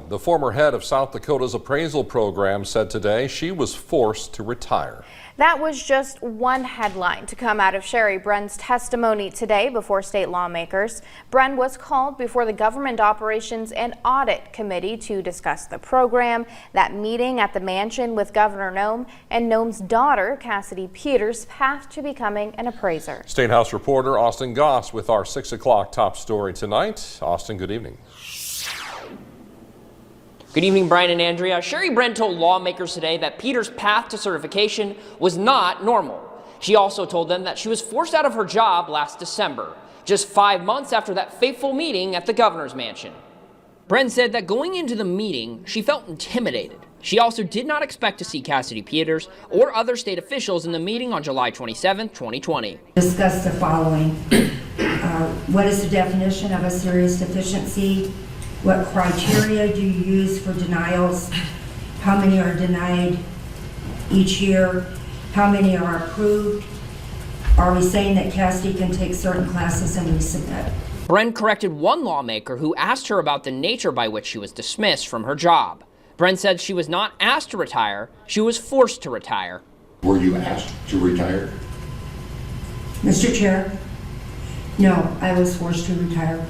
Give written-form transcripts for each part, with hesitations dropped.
the former head of South Dakota's appraisal program, said today she was forced to retire. That was just one headline to come out of Sherry Bren's testimony today before state lawmakers. Bren was called before the Government Operations and Audit Committee to discuss the program. That meeting at the mansion with Governor Noem and Noem's daughter, Cassidy Peters' path to becoming an appraiser. State House reporter Austin Goss with our 6 o'clock top story tonight. Austin, good evening. Good evening, Brian and Andrea. Sherry Bren told lawmakers today that Peters' path to certification was not normal. She also told them that she was forced out of her job last December, just 5 months after that fateful meeting at the governor's mansion. Bren said that going into the meeting, she felt intimidated. She also did not expect to see Cassidy Peters or other state officials in the meeting on July 27, 2020. Discuss the following. What is the definition of a serious deficiency? What criteria do you use for denials? How many are denied each year? How many are approved? Are we saying that Cassidy can take certain classes and resubmit? Bren corrected one lawmaker who asked her about the nature by which she was dismissed from her job. Bren said she was not asked to retire, she was forced to retire. Were you asked to retire? Mr. Chair, no, I was forced to retire.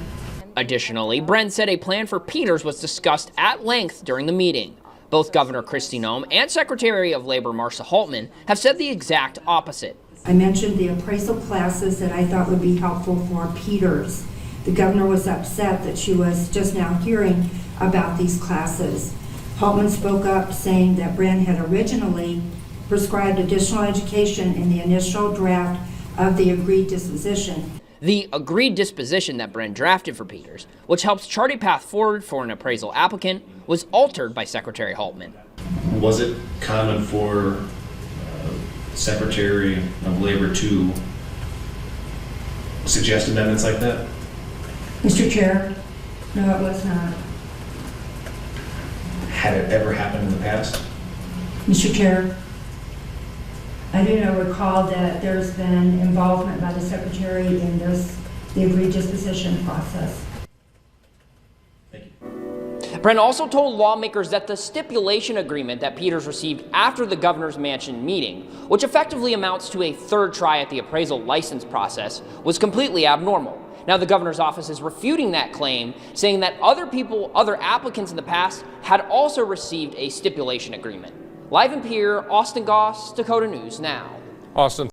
Additionally, Bren said a plan for Peters was discussed at length during the meeting. Both Governor Kristi Noem and Secretary of Labor Marcia Hultman have said the exact opposite. I mentioned the appraisal classes that I thought would be helpful for Peters. The governor was upset that she was just now hearing about these classes. Hultman spoke up saying that Bren had originally prescribed additional education in the initial draft of the agreed disposition. The agreed disposition that Bren drafted for Peters, which helps chart a path forward for an appraisal applicant, was altered by Secretary Hultman. Was it common for Secretary of Labor to suggest amendments like that? Mr. Chair, no, it was not. Had it ever happened in the past? Mr. Chair, I do not recall that there's been involvement by the Secretary in the agreed disposition process. Thank you. Bren also told lawmakers that the stipulation agreement that Peters received after the governor's mansion meeting, which effectively amounts to a third try at the appraisal license process, was completely abnormal. Now the governor's office is refuting that claim, saying that other applicants in the past had also received a stipulation agreement. Live in Pierre, Austin Goss, Dakota News Now. Austin.